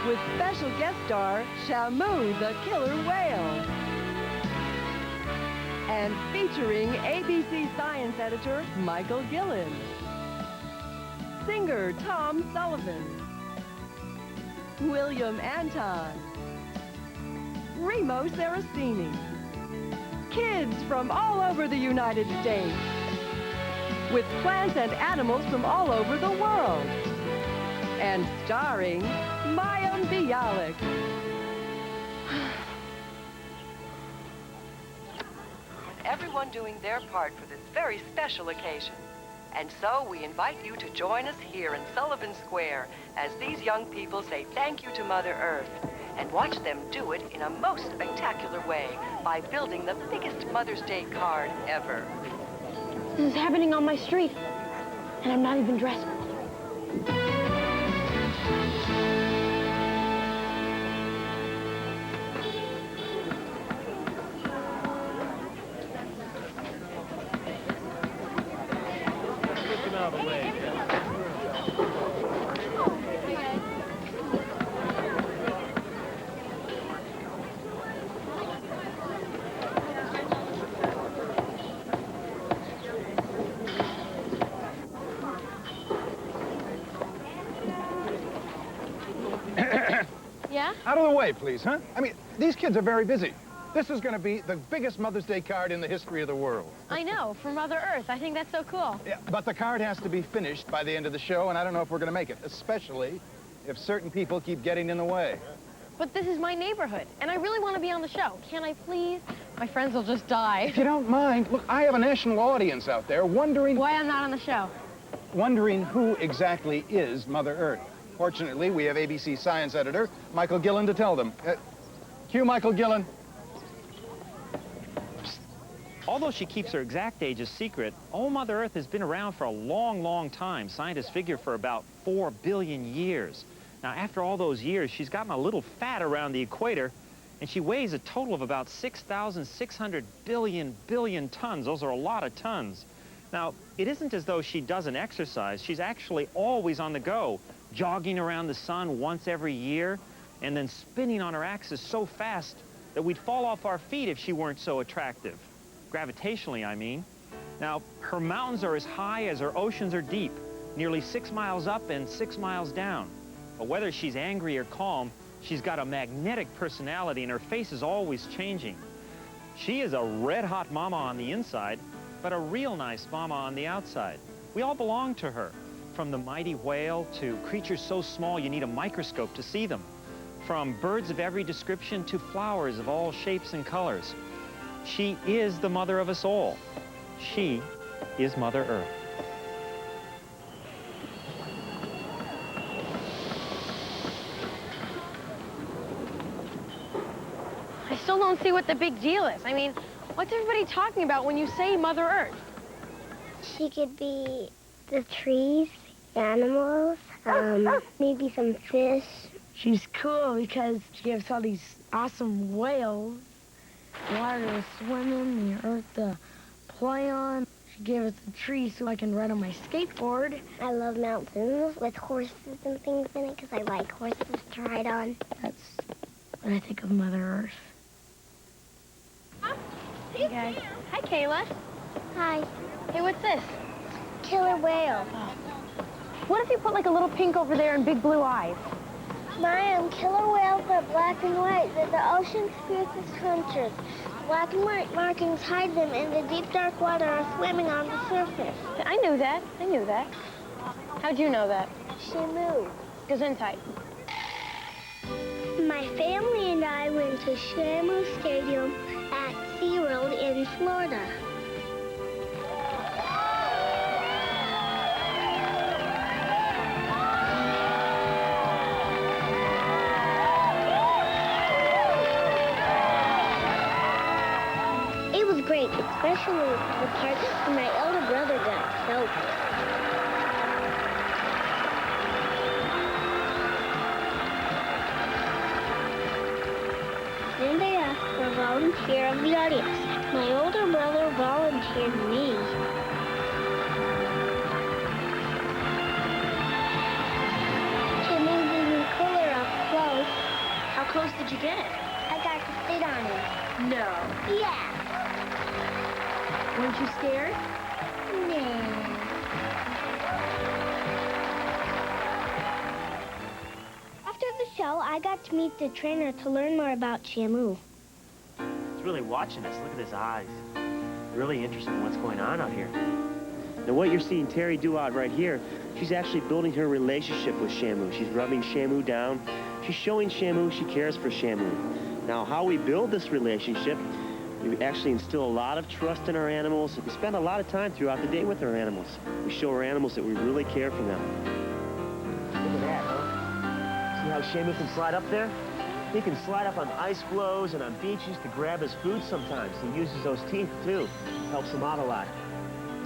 with special guest star Shamu the killer whale. And featuring ABC science editor Michael Gillen. Singer Tom Sullivan. William Anton. Remo Saraceni. Kids from all over the United States. With plants and animals from all over the world. And starring Mayim Bialik. Everyone doing their part for this very special occasion. And so we invite you to join us here in Sullivan Square as these young people say thank you to Mother Earth and watch them do it in a most spectacular way by building the biggest Mother's Day card ever. This is happening on my street, and I'm not even dressed. Out of the way. Yeah? Out of the way, please, huh? I mean, these kids are very busy. This is going to be the biggest Mother's Day card in the history of the world. I know, for Mother Earth. I think that's so cool. Yeah, but the card has to be finished by the end of the show, and I don't know if we're going to make it, especially if certain people keep getting in the way. But this is my neighborhood, and I really want to be on the show. Can I please? My friends will just die. If you don't mind, look, I have a national audience out there wondering... Why I'm not on the show? Wondering who exactly is Mother Earth. Fortunately, we have ABC science editor Michael Gillen to tell them. Cue Michael Gillen. Although she keeps her exact age a secret, old Mother Earth has been around for a long, long time. Scientists figure for about 4 billion years. Now, after all those years, she's gotten a little fat around the equator, and she weighs a total of about 6,600 billion tons. Those are a lot of tons. Now, it isn't as though she doesn't exercise. She's actually always on the go, jogging around the sun once every year, and then spinning on her axis so fast that we'd fall off our feet if she weren't so attractive. Gravitationally, I mean. Now, her mountains are as high as her oceans are deep, nearly 6 miles up and 6 miles down. But whether she's angry or calm, she's got a magnetic personality and her face is always changing. She is a red-hot mama on the inside, but a real nice mama on the outside. We all belong to her, from the mighty whale to creatures so small you need a microscope to see them, from birds of every description to flowers of all shapes and colors. She is the mother of us all. She is Mother Earth. I still don't see what the big deal is. I mean, what's everybody talking about when you say Mother Earth? She could be the trees, animals, maybe some fish. She's cool because she gives all these awesome whales, water to swim in, the earth to play on. She gave us the tree so I can ride on my skateboard. I love mountains with horses and things in it because I like horses to ride on. That's when I think of Mother Earth. Hey, guys. Hi, Kayla. Hi. Hey, what's this? Killer whale. What if you put like a little pink over there and big blue eyes? Mayim, killer whales are black and white. They're the ocean's fiercest hunters. Black and white markings hide them in the deep, dark water or swimming on the surface. I knew that. I knew that. How'd you know that? Shamu. Gesundheit. My family and I went to Shamu Stadium at SeaWorld in Florida. It was great, especially the part where my elder brother got soaked. Then they asked for a volunteer of the audience. My older brother volunteered me. To move even cooler up close, What'd you get? I got to sit on him. No. Yeah. Weren't you scared? Nah. After the show, I got to meet the trainer to learn more about Shamu. He's really watching us. Look at his eyes. Really interested in what's going on out here. Now, what you're seeing Terry do out right here, she's actually building her relationship with Shamu. She's rubbing Shamu down. She's showing Shamu she cares for Shamu. Now, how we build this relationship, we actually instill a lot of trust in our animals. We spend a lot of time throughout the day with our animals. We show our animals that we really care for them. Look at that, huh? See how Shamu can slide up there? He can slide up on ice floes and on beaches to grab his food sometimes. He uses those teeth, too. Helps him out a lot.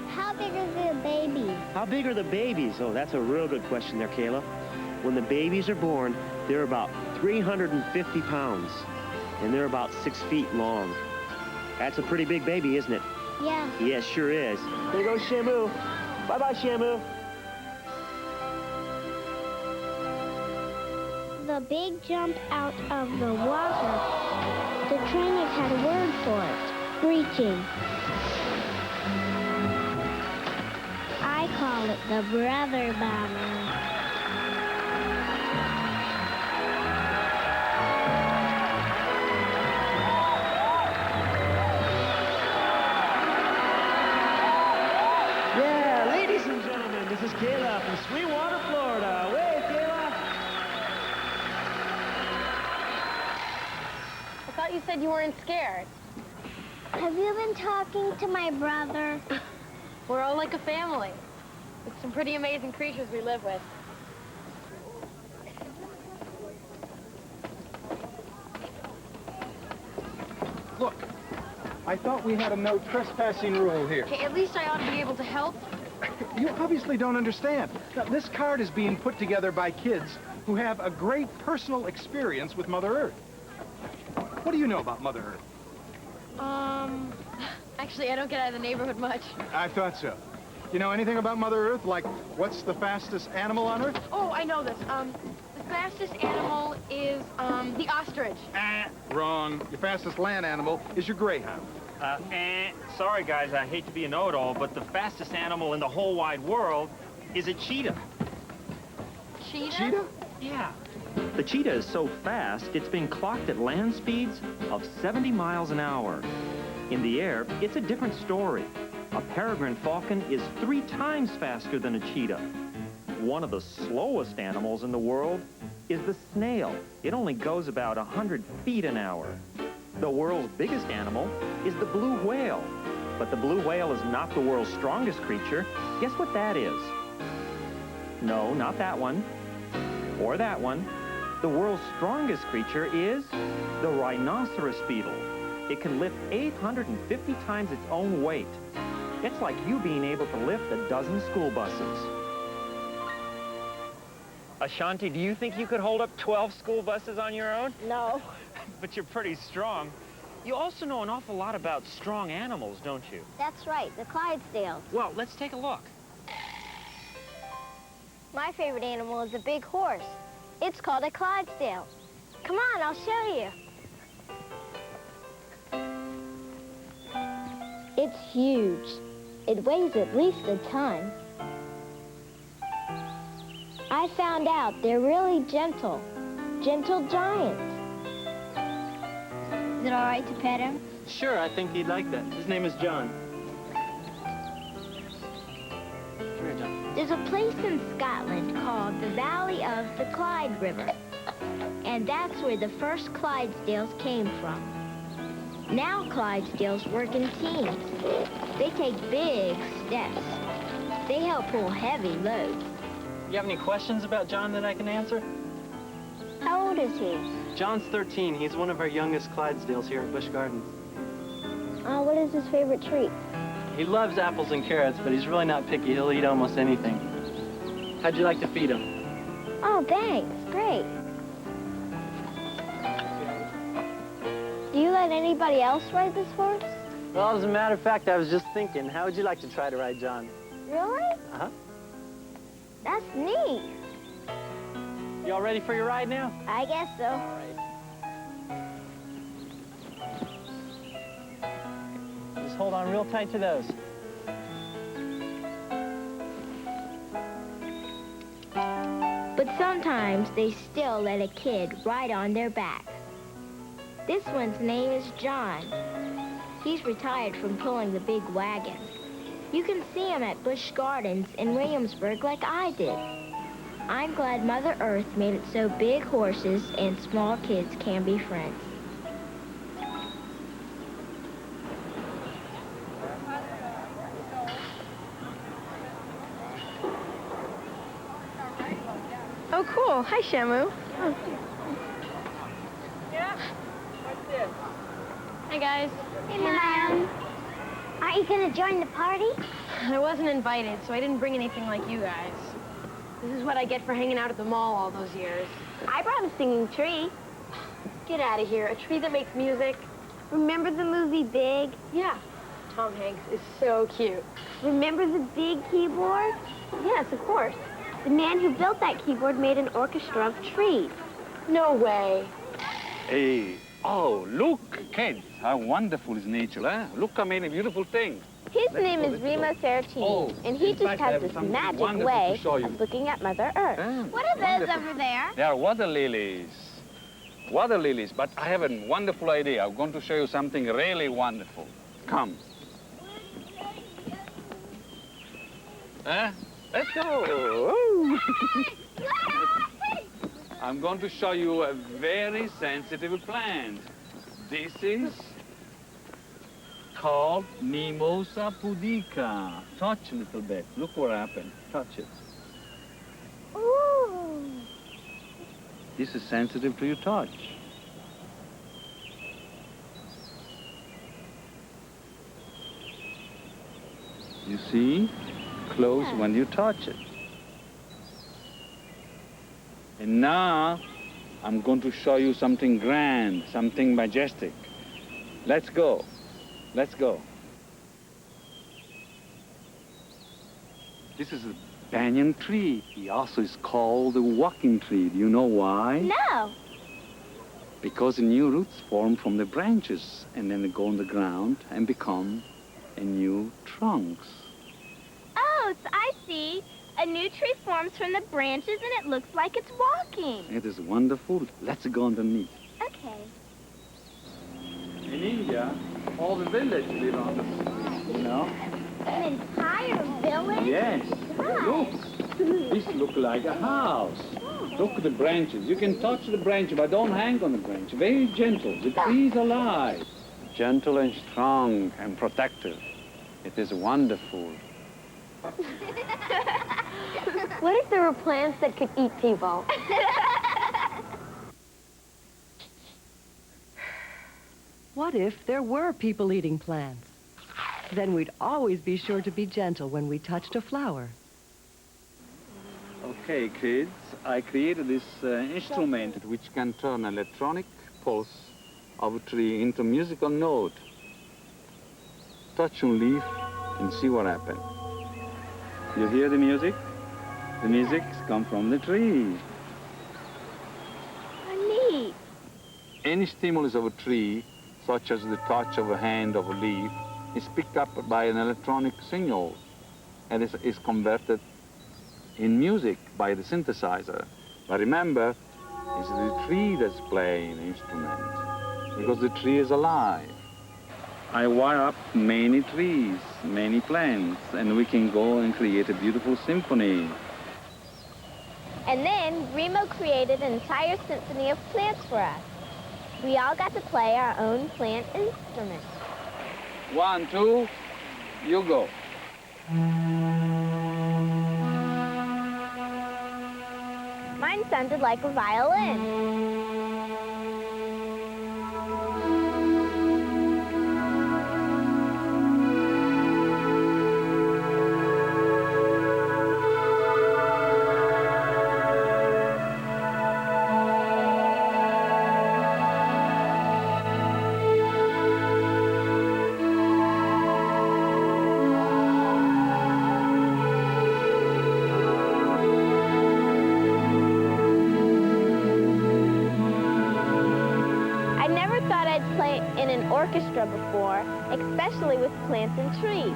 How big is the baby? How big are the babies? Oh, that's a real good question there, Kayla. When the babies are born, they're about 350 pounds, and they're about 6 feet long. That's a pretty big baby, isn't it? Yeah. Yeah, sure is. There goes Shamu. Bye-bye, Shamu. The big jump out of the water. The trainers had a word for it. Breaching. I call it the brother bomber. Yeah, ladies and gentlemen, this is Kayla from Sweetwater, Florida. Wave, Kayla. I thought you said you weren't scared. Have you been talking to my brother? We're all like a family. With some pretty amazing creatures we live with. Look, I thought we had a no trespassing rule here. Okay, at least I ought to be able to help. You obviously don't understand. Now, this card is being put together by kids who have a great personal experience with Mother Earth. What do you know about Mother Earth? Actually, I don't get out of the neighborhood much. I thought so. You know anything about Mother Earth? Like, what's the fastest animal on Earth? Oh, I know this. The fastest animal is, the ostrich. Wrong. Your fastest land animal is your greyhound. Sorry, guys, I hate to be a know-it-all, but the fastest animal in the whole wide world is a cheetah. Cheetah? Cheetah? Yeah. The cheetah is so fast, it's been clocked at land speeds of 70 miles an hour. In the air, it's a different story. A peregrine falcon is 3 times faster than a cheetah. One of the slowest animals in the world is the snail. It only goes about 100 feet an hour. The world's biggest animal is the blue whale. But the blue whale is not the world's strongest creature. Guess what that is? No, not that one. Or that one. The world's strongest creature is the rhinoceros beetle. It can lift 850 times its own weight. It's like you being able to lift a dozen school buses. Ashanti, do you think you could hold up 12 school buses on your own? No. But you're pretty strong. You also know an awful lot about strong animals, don't you? That's right, the Clydesdales. Well, let's take a look. My favorite animal is a big horse. It's called a Clydesdale. Come on, I'll show you. It's huge. It weighs at least a ton. I found out they're really gentle. Gentle giants. Is it all right to pet him? Sure, I think he'd like that. His name is John. Come here, John. There's a place in Scotland called the Valley of the Clyde River. And that's where the first Clydesdales came from. Now Clydesdales work in teams. They take big steps. They help pull heavy loads. You have any questions about John that I can answer? How old is he? John's 13. He's one of our youngest Clydesdales here at Busch Gardens. What is his favorite treat? He loves apples and carrots, but he's really not picky. He'll eat almost anything. How'd you like to feed him? Oh, thanks. Great. Do you let anybody else ride this horse? Well, as a matter of fact, I was just thinking, how would you like to try to ride John? Really? Uh-huh. That's neat. You all ready for your ride now? I guess so. All right. hold on real tight to those. But sometimes they still let a kid ride on their back. This one's name is John. He's retired from pulling the big wagon. You can see him at Busch Gardens in Williamsburg like I did. I'm glad Mother Earth made it so big horses and small kids can be friends. Oh, cool. Hi, Shamu. Oh. Yeah? What's this? Hi, guys. Hey, Mom. Aren't you gonna join the party? I wasn't invited, so I didn't bring anything like you guys. This is what I get for hanging out at the mall all those years. I brought a singing tree. Get out of here. A tree that makes music. Remember the movie Big? Yeah. Tom Hanks is so cute. Remember the big keyboard? Yes, of course. The man who built that keyboard made an orchestra of trees. No way. Hey, oh, look, kids, how wonderful is nature, eh? Look how many beautiful things. His name is Remo Serratini, Oh, and he in just fact, I has have this something magic wonderful way to show you. of looking at Mother Earth. What are those over there? They are water lilies. Water lilies, but I have a wonderful idea. I'm going to show you something really wonderful. Come. Let's go. I'm going to show you a very sensitive plant. This is called Mimosa pudica. Touch a little bit. Look what happened. Touch it. Ooh. This is sensitive to your touch. You see? Close when you touch it. And now, I'm going to show you something grand, something majestic. Let's go. Let's go. This is a banyan tree. It also is called the walking tree. Do you know why? No. Because the new roots form from the branches and then they go on the ground and become a new trunks. Oh, so I see. A new tree forms from the branches and it looks like it's walking. It is wonderful. Let's go underneath. Okay. In India, all the village live on this, you know? An entire village? Yes. Wow. Look. This looks like a house. Look at the branches. You can touch the branch, but don't hang on the branch. Very gentle. The tree is alive. Gentle and strong and protective. It is wonderful. What if there were plants that could eat people? What if there were people-eating plants? Then we'd always be sure to be gentle when we touched a flower. Okay, kids, I created this instrument which can turn electronic pulse of a tree into musical note. Touch a leaf and see what happens. You hear the music? The music comes from the tree. Neat. Any stimulus of a tree, such as the touch of a hand of a leaf, is picked up by an electronic signal and is converted in music by the synthesizer. But remember, it's the tree that's playing the instrument, because the tree is alive. I wire up many trees, many plants, and we can go and create a beautiful symphony. And then Remo created an entire symphony of plants for us. We all got to play our own plant instrument. 1, 2, you go. Mine sounded like a violin. orchestra before, especially with plants and trees.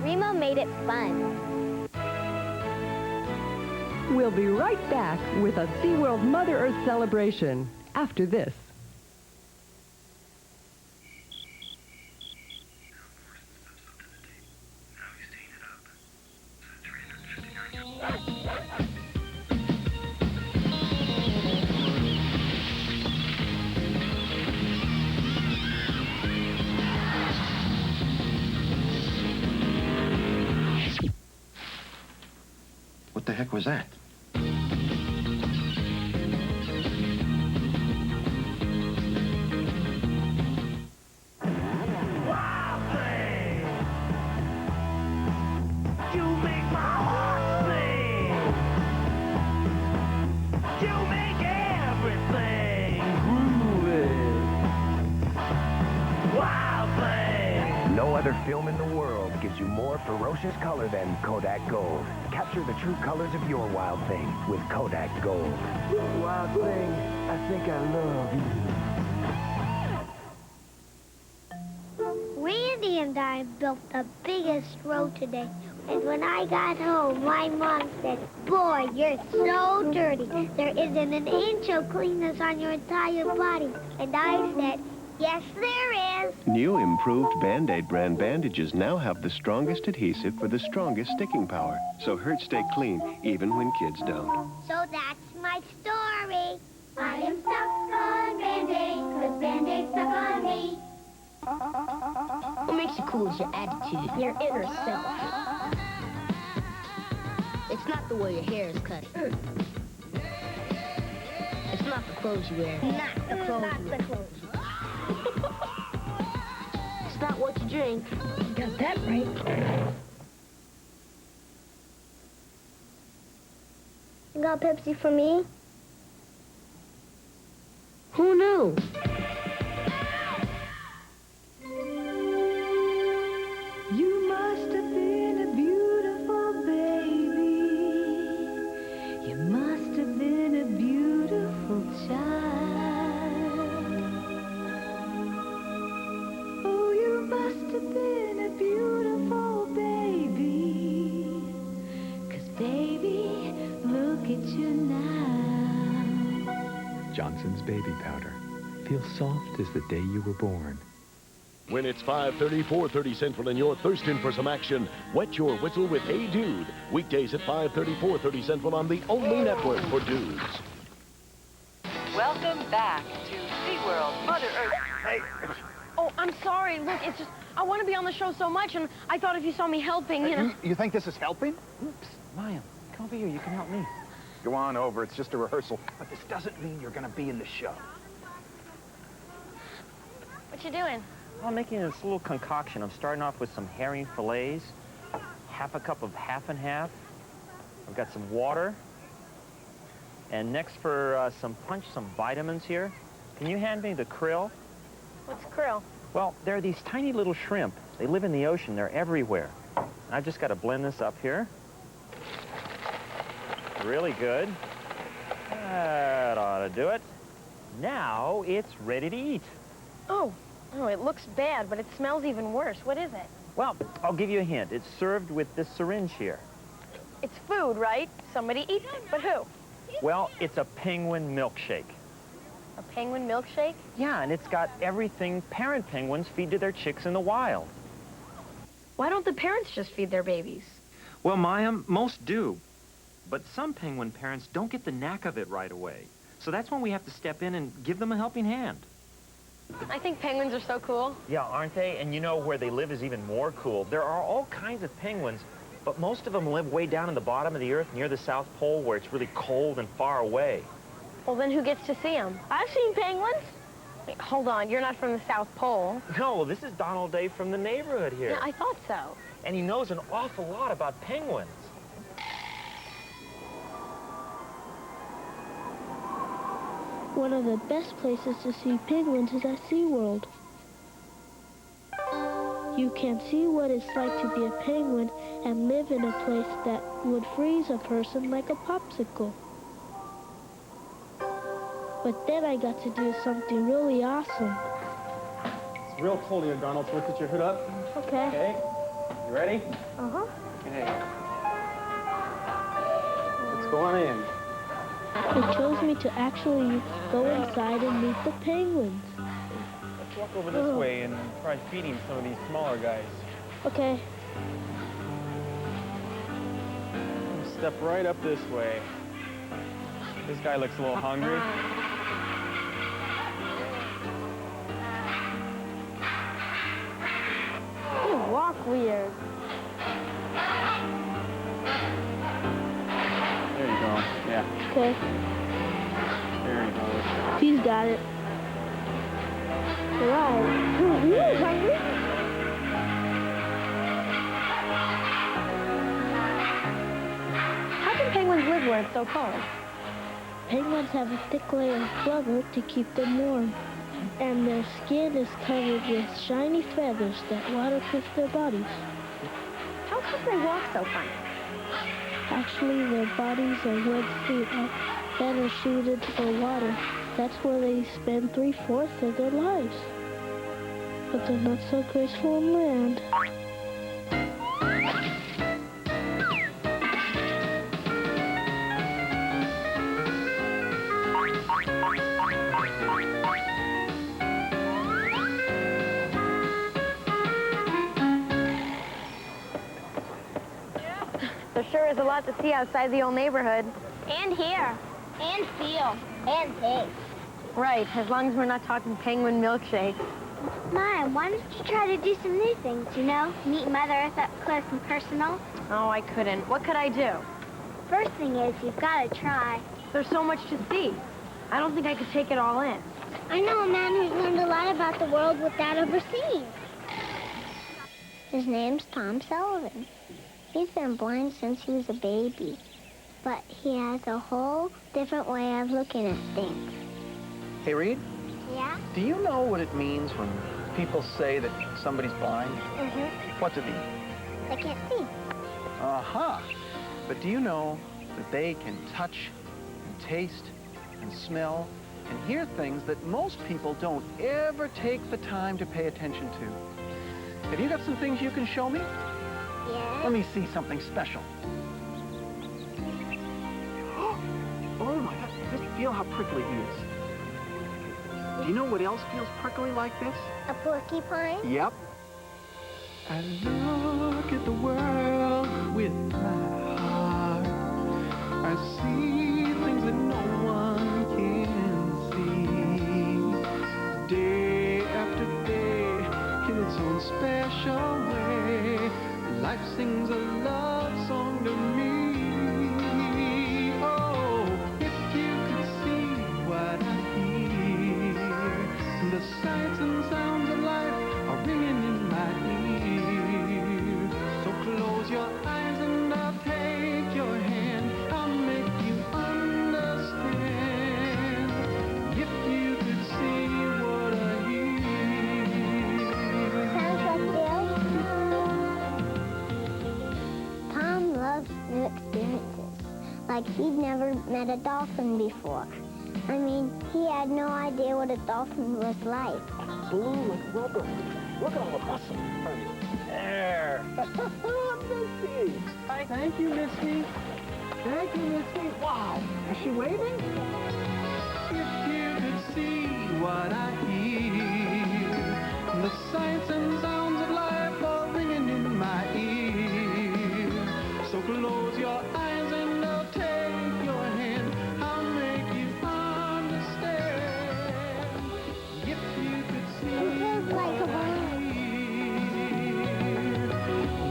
Remo made it fun. We'll be right back with a SeaWorld Mother Earth celebration after this. What the heck was that? No other film in the world gives you more ferocious color than Kodak Gold. Capture the true colors of your wild thing with Kodak Gold. Wild thing, I think I love you. Randy and I built the biggest road today. And when I got home, my mom said, "Boy, you're so dirty. There isn't an inch of cleanness on your entire body." And I said, "Yes, there is." New improved Band-Aid brand bandages now have the strongest adhesive for the strongest sticking power. So hurts stay clean, even when kids don't. So that's my story. I am stuck on Band-Aid, 'cause Band-Aid stuck on me. What makes you cool is your attitude, your inner self. It's not the way your hair is cut. It's not the clothes you wear. Not the clothes. It's not what you drink. You got that right. You got Pepsi for me? Who knew? You must have been a beautiful baby. You must have been a beautiful child. Oh, you must have been a beautiful baby. 'Cause baby, look at you now. Johnson's Baby Powder. Feel soft as the day you were born. When it's 5:30, 4:30 Central, and you're thirsting for some action, wet your whistle with Hey Dude. Weekdays at 5:30, 4:30 Central on the only network for dudes. Welcome back to SeaWorld, Mother Earth. Hey. Oh, I'm sorry. Look, it's just, I want to be on the show so much, and I thought if you saw me helping, you know. You think this is helping? Oops, Maya, come over here. You can help me. Go on over. It's just a rehearsal. But this doesn't mean you're going to be in the show. What you doing? I'm making this little concoction. I'm starting off with some herring fillets, half a cup of half and half. I've got some water. And next for some punch, some vitamins here. Can you hand me the krill? What's krill? Well, they're these tiny little shrimp. They live in the ocean. They're everywhere. I've just got to blend this up here. Really good. That ought to do it. Now it's ready to eat. Oh, it looks bad, but it smells even worse. What is it? Well, I'll give you a hint. It's served with this syringe here. It's food, right? Somebody eats it, but who? Well, it's a penguin milkshake. A penguin milkshake? Yeah, and it's got everything parent penguins feed to their chicks in the wild. Why don't the parents just feed their babies? Well, Maya, most do. But some penguin parents don't get the knack of it right away. So that's when we have to step in and give them a helping hand. I think penguins are so cool. Yeah, aren't they? And you know where they live is even more cool. There are all kinds of penguins, but most of them live way down in the bottom of the earth near the South Pole where it's really cold and far away. Well, then who gets to see them? I've seen penguins. Wait, hold on, you're not from the South Pole. No, this is Donald Day from the neighborhood here. Yeah, I thought so. And he knows an awful lot about penguins. One of the best places to see penguins is at SeaWorld. You can see what it's like to be a penguin and live in a place that would freeze a person like a popsicle. But then I got to do something really awesome. real cold here, Donald, so let's get your hood up. Okay. Okay. You ready? Uh-huh. Okay. Let's go on in. It chose me to actually go inside and meet the penguins. Let's walk over this way and try feeding some of these smaller guys. Okay. Step right up this way. This guy looks a little hungry. You walk weird. There you go. Yeah. Okay. There you go. He's got it. Right. Ooh, you hungry? How can penguins live where it's so cold? Penguins have a thick layer of blubber to keep them warm, and their skin is covered with shiny feathers that waterproof their bodies. How come they walk so funny? Actually, their bodies are wetsuit better suited for water. That's where they spend 3/4 of their lives. But they're not so graceful on land. There sure is a lot to see outside the old neighborhood. And hear. And feel. And taste. Right, as long as we're not talking penguin milkshakes. Mom, why don't you try to do some new things, you know? Meet Mother Earth up close and personal. Oh, I couldn't. What could I do? First thing is, you've got to try. There's so much to see. I don't think I could take it all in. I know a man who's learned a lot about the world without overseeing. His name's Tom Sullivan. He's been blind since he was a baby, but he has a whole different way of looking at things. Hey, Reed, Yeah? do you know what it means when people say that somebody's blind? Mm-hmm. What does it mean? I can't see. Aha. But do you know that they can touch and taste and smell and hear things that most people don't ever take the time to pay attention to? Have you got some things you can show me? Yeah? Let me see something special. Oh my God, just feel how prickly he is. Do you know what else feels prickly like this? A porcupine? Yep. I look at the world with my heart. I see things that no one can see. Day after day, in its own special way, life sings a love song to me. Oh, if you could see what I hear, the sights and sounds of life are ringing in my ear. So close your eyes and I'll take your hand. I'll make you understand. If you could see what I hear. Sounds like Tom loves new experiences. Like he'd never met a dolphin before. I mean, he had no idea what a dolphin was like. Blue like rubber. Look at all the muscle. There. Missy. Thank you, Missy. Thank you, Missy. Wow. Is she waving? If you could see what I hear, the sights and sounds of life are ringing in my ear. So close your eyes and I'll take your hand. I'll make you understand. If you could see like a balloon.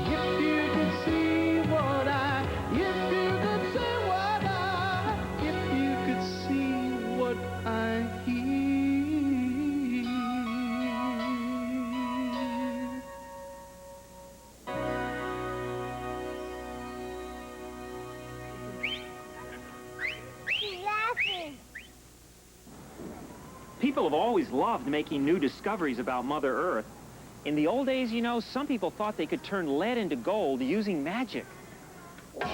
if you could see what I, if you could see what I, if you could see what I hear. She's laughing. People have always loved making new discoveries about Mother Earth. In the old days, you know, some people thought they could turn lead into gold using magic. To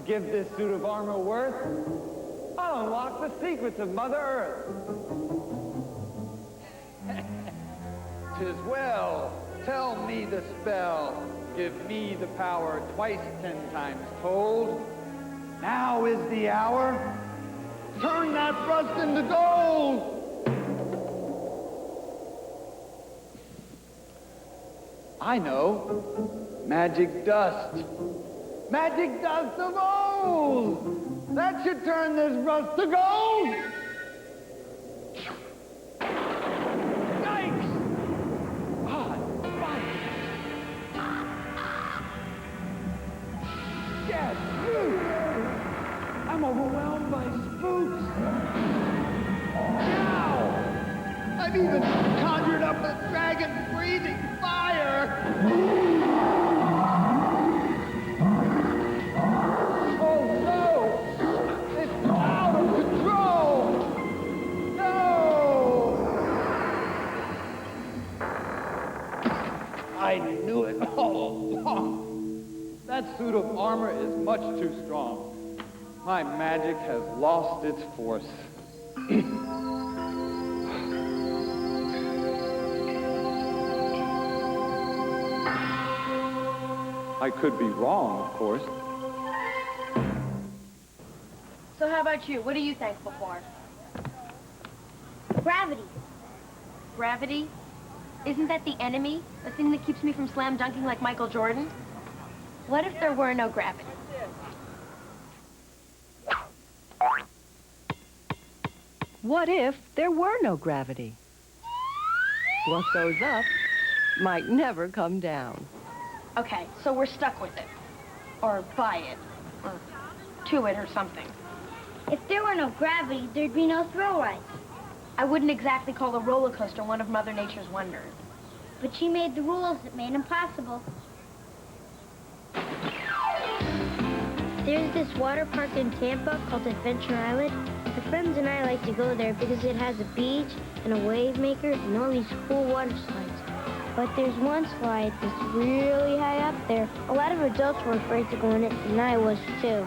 give this suit of armor worth I'll unlock the secrets of Mother Earth. 'Tis well, tell me the spell. Give me the power twice 10 times told. Now is the hour. Turn that rust into gold. I know. Magic dust. Magic dust of old. That should turn this rust to gold. Yikes! Ah, fire. Yes, I'm overwhelmed by spooks. Now, I've even conjured up a dragon breathing fire. Oh no! It's out of control! No! I knew it all along. That suit of armor is much too strong. My magic has lost its force. I could be wrong, of course. So how about you? What are you thankful for? Gravity. Gravity? Isn't that the enemy? The thing that keeps me from slam dunking like Michael Jordan? What if there were no gravity? What if there were no gravity? What goes up might never come down. Okay, so we're stuck with it. Or by it. Or to it or something. If there were no gravity, there'd be no thrill rides. I wouldn't exactly call a roller coaster one of Mother Nature's wonders. But she made the rules that made them possible. There's this water park in Tampa called Adventure Island. My friends and I like to go there because it has a beach and a wave maker and all these cool water slides. But there's one slide that's really high up there. A lot of adults were afraid to go in it, and I was too.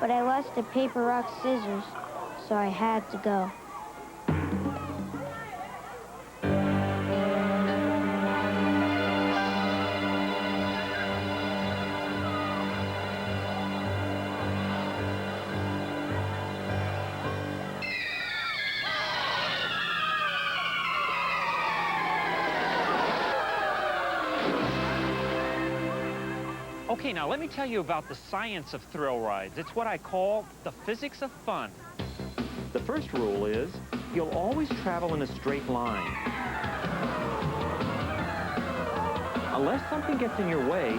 But I lost a paper, rock, scissors, so I had to go. Okay, now let me tell you about the science of thrill rides. It's what I call the physics of fun. The first rule is you'll always travel in a straight line. Unless something gets in your way,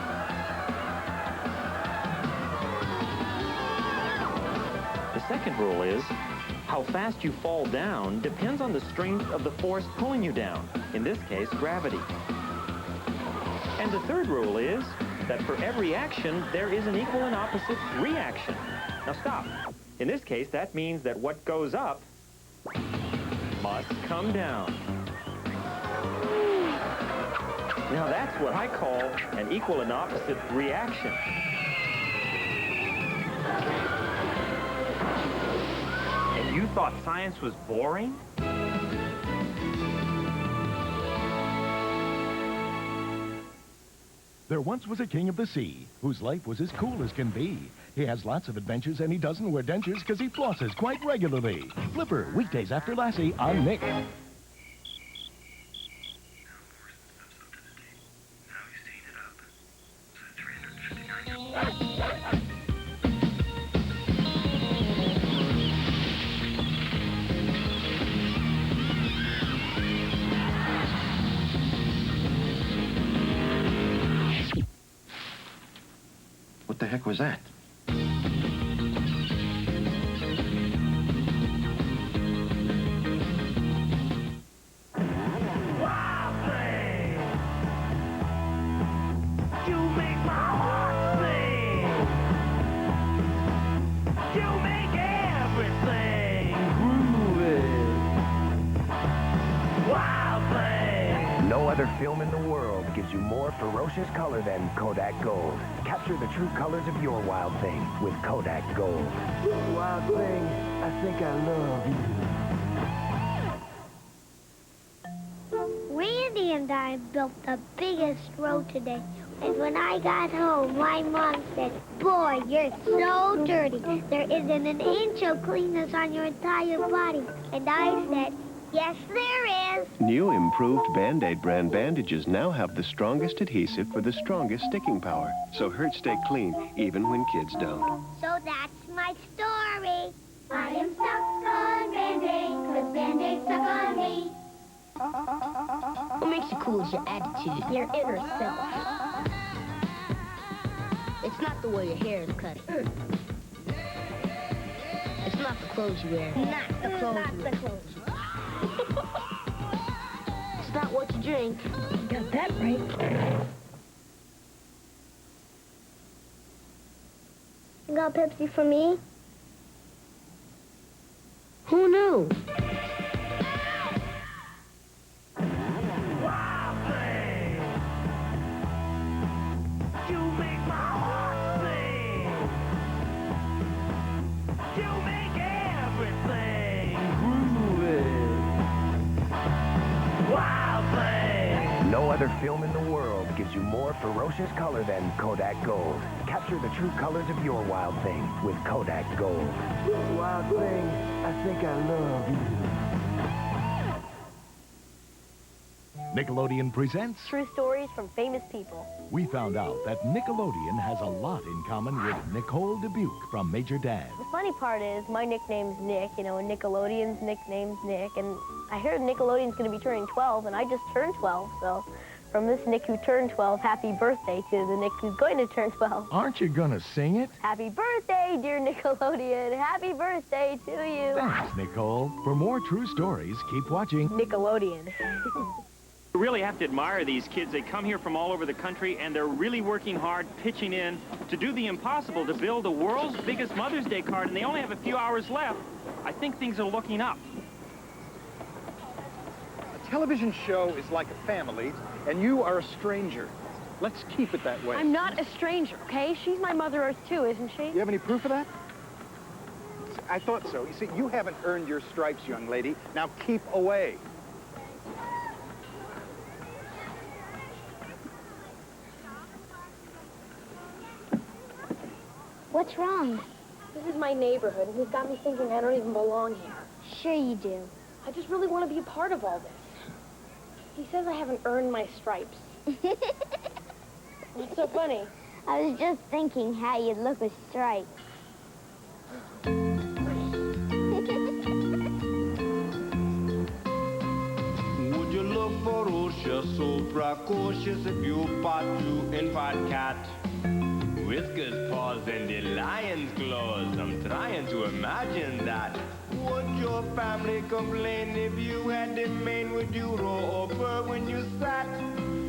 the second rule is how fast you fall down depends on the strength of the force pulling you down, in this case, gravity. And the third rule is that for every action, there is an equal and opposite reaction. Now stop. In this case, that means that what goes up must come down. Now that's what I call an equal and opposite reaction. And you thought science was boring? There once was a king of the sea, whose life was as cool as can be. He has lots of adventures, and he doesn't wear dentures because he flosses quite regularly. Flipper, weekdays after Lassie on Nick. What the heck was that? other film in the world gives you more ferocious color than Kodak Gold. Capture the true colors of your wild thing with Kodak Gold. Wild thing, I think I love you. Randy and I built the biggest road today. And when I got home, my mom said, "Boy, you're so dirty. There isn't an inch of cleanness on your entire body." And I said, "Yes, there is." New improved Band-Aid brand bandages now have the strongest adhesive for the strongest sticking power, so hurts stay clean even when kids don't. So that's my story. I am stuck on Band-Aid, 'cause Band-Aid stuck on me. What makes you cool is your attitude, your inner self. It's not the way your hair is cut. It's not the clothes you wear. Not the clothes you wear. It's not what you drink. You got that right. You got Pepsi for me? Who knew? No other film in the world gives you more ferocious color than Kodak Gold. Capture the true colors of your wild thing with Kodak Gold. Wild thing, I think I love you. Nickelodeon presents... True stories from famous people. We found out that Nickelodeon has a lot in common with Nicole Dubuque from Major Dad. The funny part is my nickname's Nick, you know, and Nickelodeon's nickname's Nick, and I heard Nickelodeon's going to be turning 12, and I just turned 12, so from this Nick who turned 12, happy birthday to the Nick who's going to turn 12. Aren't you gonna sing it? Happy birthday, dear Nickelodeon. Happy birthday to you. Thanks, Nicole. For more true stories, keep watching Nickelodeon. You really have to admire these kids. They come here from all over the country, and they're really working hard, pitching in to do the impossible, to build the world's biggest Mother's Day card, and they only have a few hours left. I think things are looking up. A television show is like a family, and you are a stranger. Let's keep it that way. I'm not a stranger, okay? She's my Mother Earth, too, isn't she? You have any proof of that? I thought so. You see, you haven't earned your stripes, young lady. Now keep away. What's wrong? This is my neighborhood, and he's got me thinking I don't even belong here. Sure you do. I just really want to be a part of all this. He says I haven't earned my stripes. What's so funny? I was just thinking how you'd look with stripes. Would you look ferocious, so precocious if you fought to invite cat? Whiskers, paws, and the lion's claws. I'm trying to imagine that. Would your family complain if you had the mane? Would you roar or purr when you sat?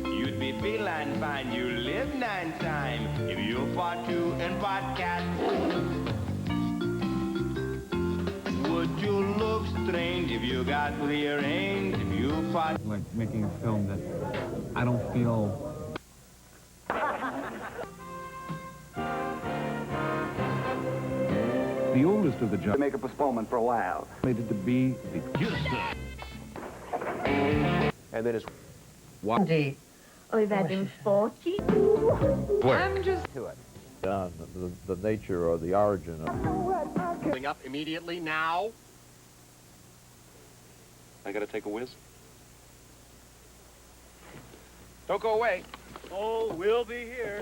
You'd be feline fine, you live 9 times if you fought to invite cat. Would you look strange if you got rearranged? If you fought... Like making a film that I don't feel... The oldest of the jobs... Make a postponement for a while. ...needed to be the... And then it's... Indeed. I've had him 40. I'm just... To it. The nature or the origin of... Coming up immediately now. I gotta take a whiz. Don't go away. Oh, we'll be here.